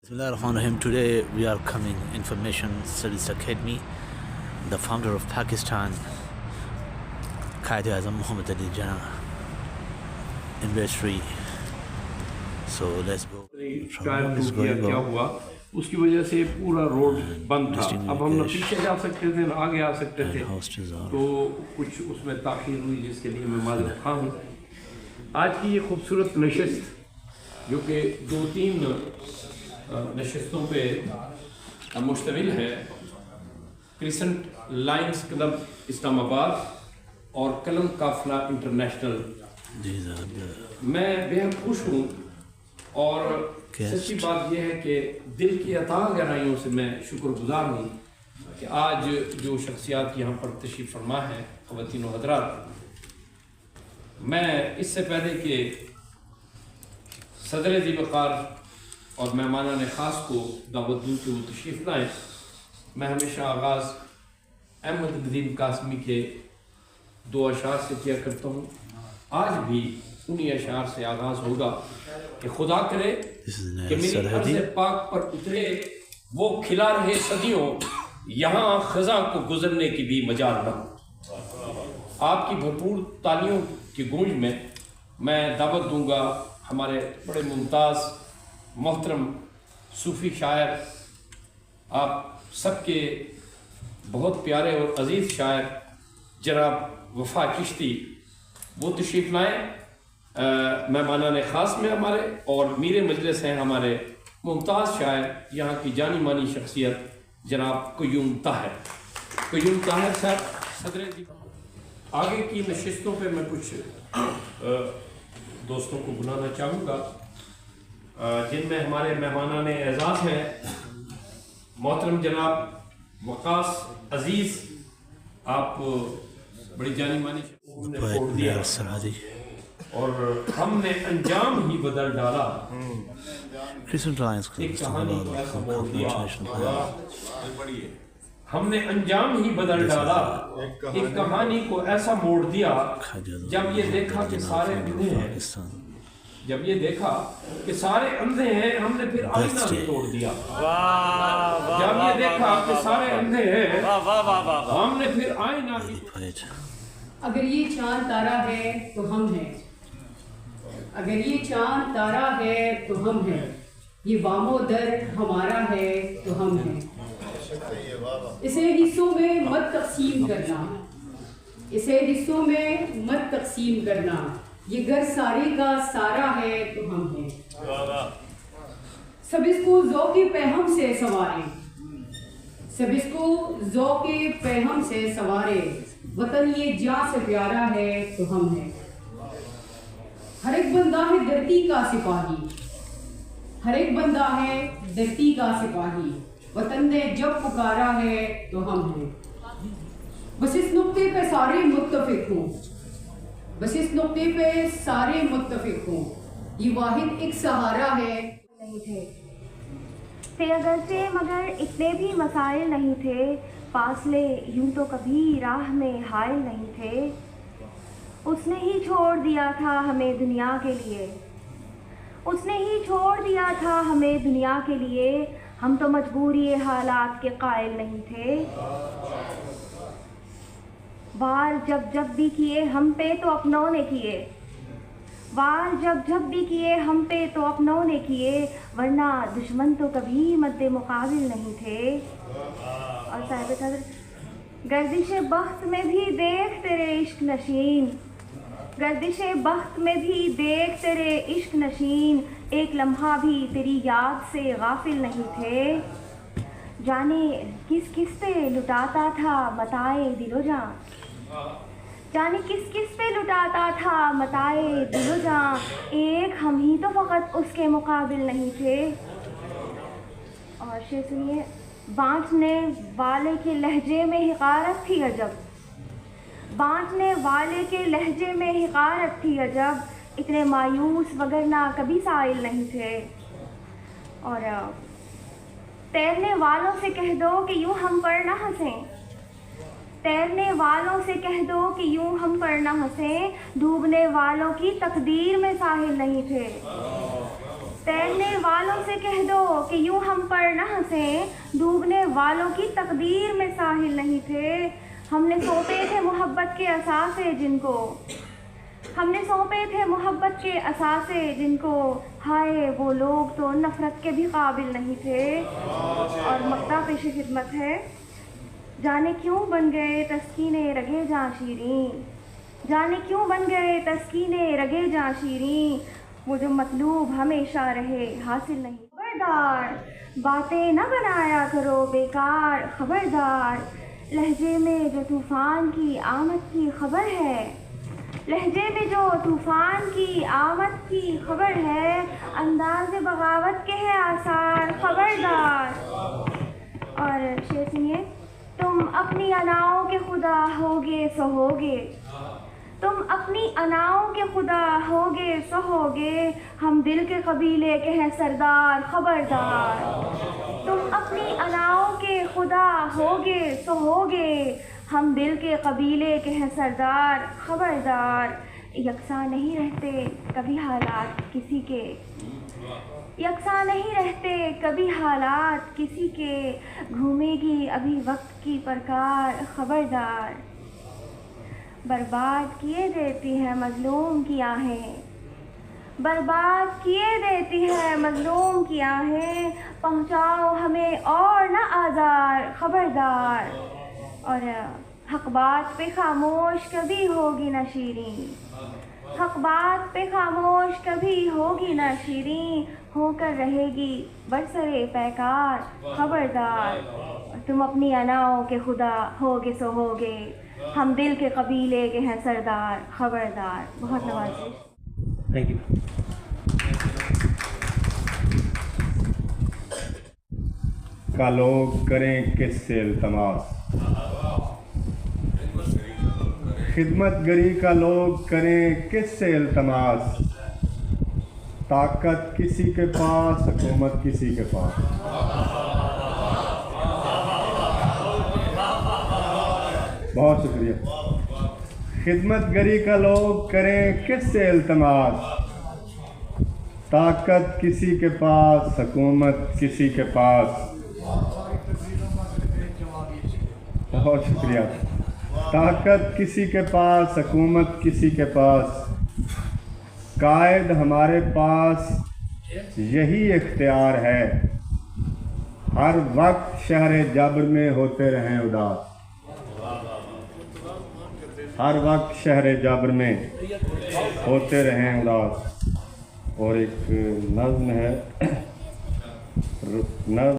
Bismillahirrahmanirrahim. Today we are coming Information Studies Academy. The founder of Pakistan, Quaid-e-Azam Muhammad Ali Jinnah anniversary. So let's go. Tyre टूट गया, क्या हुआ उसकी वजह से पूरा रोड बंद था। अब हम न पीछे जा सकते थे न आगे आ सकते थे, तो कुछ उसमें ताख़ीर हुई जिसके लिए मैं माज़रत ख़्वाह हूँ। आज की ये खूबसूरत नशिस्त जो कि 2-3 नशिस्तों पे मुश्तमिल है, क्रिसेंट लायंस क्लब इस्लामाबाद और कलम काफिला इंटरनेशनल, मैं बेहद खुश हूँ। और सच्ची बात यह है कि दिल की अताह गहराइयों से मैं शुक्रगुजार हूँ कि आज जो शख्सियात यहाँ पर तशरीफ़ फरमा है, ख़वातीन व हज़रात, मैं इससे पहले कि सदर ज़ीवक़ार और मेहमानान ख़ास को दावत दूँ कि वो तशरीफ़ लाएँ, मैं हमेशा आगाज़ अहमद नदीम कासमी के 2 अशार से किया करता हूँ। आज भी उन्हीं अशार से आगाज़ होगा कि खुदा करे कि मेरी अर्ज़ पाक पर उतरे वो खिला रहे सदियों, यहाँ ख़ज़ां को गुज़रने की भी मजाल न हो। आपकी भरपूर तालियों की गूंज में मैं दावत दूंगा हमारे बड़े मुमताज़ मोहतरम सूफ़ी शायर, आप सबके बहुत प्यारे और अज़ीज़ शायर जनाब वफ़ा चिश्ती, वो तशरीफ़ लाएँ। मेहमानान ख़ास में हमारे और मीरे मजलिस हैं हमारे मुमताज़ शायर, यहाँ की जानी मानी शख्सियत जनाब क़य्यूम ताहिर साहब सदर जी। आगे की नशिस्तों पे मैं कुछ दोस्तों को बुलाना चाहूँगा, जिनमें हमारे मेहमानान एज़ाज़ हैं मोहतरम जनाब वक़ास अज़ीज़, आप बड़ी जानी मानी शख्सियत और हमने अंजाम ही बदल डाला। एक कहानी को ऐसा मोड़ दिया, हमने अंजाम ही बदल डाला, एक कहानी को ऐसा मोड़ दिया। जब ये देखा कि सारे अंधे हैं, जब ये देखा कि सारे अंधे हैं, हमने फिर आईना भी तोड़ दिया। जब ये देखा कि सारे अंधे हैं, हमने फिर आईना भी। अगर ये चांद तारा है तो हम हैं, अगर ये चांद तारा है तो हम हैं, ये वामो दर हमारा है तो हम हैं। इसे हिस्सों में मत तक़सीम करना, इसे हिस्सों में मत तक़सीम करना, ये घर सारे का सारा है तो हम हैं। सब इसको ज़ौक़े पैहम से सवारें, सब इसको ज़ौक़े पैहम से सवारें, वतन ये जान से प्यारा है तो हम हैं। हर एक बंदा है धरती का सिपाही, हर एक बंदा है धरती का सिपाही, वतन ने जब पुकारा है तो हम हैं। बस इस नुक्ते पे सारे मुत्तफिक हों, बस इस नुक्ते पे सारे मुत्तफिक हों, ये वाहिद एक सहारा है। नहीं थे अगरचे मगर इतने भी मसाइल नहीं थे, फासले यूं तो कभी राह में हायल नहीं थे। उसने ही छोड़ दिया था हमें दुनिया के लिए, उसने ही छोड़ दिया था हमें दुनिया के लिए, हम तो मजबूरी हालात के कायल नहीं थे। वार जब जब भी किए हम पे तो अपनों ने किए, वार जब जब भी किए हम पे तो अपनों ने किए, वरना दुश्मन तो कभी मद्दे मुकाबिल नहीं थे। और साहिब सदर, गर्दिशे बख्त में भी देख तेरे इश्क नशीन, गर्दिशे बख्त में भी देख तेरे इश्क नशीन, एक लम्हा भी तेरी याद से गाफिल नहीं थे। जाने किस किस पे लुटाता था मताए दिलो जान, जाने किस किस पे लुटाता था मताए दिलो जान, एक हम ही तो फ़कत उसके मुकाबिल नहीं थे। और शेर सुनिए, बाँटने वाले के लहजे में हिकारत थी अजब, बाँटने वाले के लहजे में हिकारत थी अजब, इतने मायूस वगरना कभी साइल नहीं थे। और तैरने वालों से कह दो कि यूँ हम पर ना हंसें, तैरने वालों से कह दो कि यूँ हम पर ना हंसें, डूबने वालों की तकदीर में साहिल नहीं थे। تیرنے والوں سے کہہ دو کہ یوں ہم پر نہ ہنسیں، ڈوبنے والوں کی تقدیر میں ساحل نہیں تھے، ہم نے سونپے تھے محبت کے اثاثے جن کو، ہم نے سونپے تھے محبت کے اثاثے جن کو، ہائے وہ لوگ تو نفرت کے بھی قابل نہیں تھے۔ اور مقطع پیش خدمت ہے، جانے کیوں بن گئے تسکین رگے جاں شیریں، جانے کیوں بن گئے تسکین رگے جاں شیریں، وہ جو مطلوب ہمیشہ رہے حاصل نہیں۔ خبردار باتیں نہ بنایا کرو بیکار، خبردار لہجے میں جو طوفان کی آمد کی خبر ہے، لہجے میں جو طوفان کی آمد کی خبر ہے، انداز بغاوت کے ہے آثار، خبردار۔ اور شعر سنیے، تم اپنی اناؤں کے خدا ہوگے سو ہوگے، تم اپنی اناؤں کے خدا ہوگے سو ہوگے، ہم دل کے قبیلے کے ہیں سردار، خبردار۔ تم اپنی اناؤں کے خدا ہوگے سو ہوگے، ہم دل کے قبیلے کے ہیں سردار، خبردار۔ یکساں نہیں رہتے کبھی حالات کسی کے، یکساں نہیں رہتے کبھی حالات کسی کے، گھومے گی ابھی وقت کی پرکار، خبردار۔ برباد کیے دیتی ہے مظلوم کی آہیں، برباد کیے دیتی ہے مظلوم کی آہیں، پہنچاؤ ہمیں اور نہ آزار، خبردار۔ اور حق بات پہ خاموش کبھی ہوگی نہ شیریں، حق بات پہ خاموش کبھی ہوگی نہ شیریں، ہو کر رہے گی برسرے پیکار، خبردار۔ تم اپنی اناؤں کے خدا ہوگے سو ہوگے، ہم دل کے قبیلے کے ہیں سردار، خبردار۔ بہت نوازش۔ Thank you. کا لوگ کریں کس سے التماس، خدمت گری کا لوگ کریں کس سے التماس، طاقت کسی کے پاس حکومت کسی کے پاس، بہت شکریہ۔ خدمت گری کا لوگ کریں کس سے التماس، طاقت کسی کے پاس حکومت کسی کے پاس، بہت شکریہ۔ طاقت کسی کے پاس حکومت کسی کے پاس، قائد ہمارے پاس یہی اختیار ہے، ہر وقت شہر جبر میں ہوتے رہیں اداس، ہر وقت شہر جبر میں ہوتے رہیں اداس۔ اور ایک نظم ہے، نظم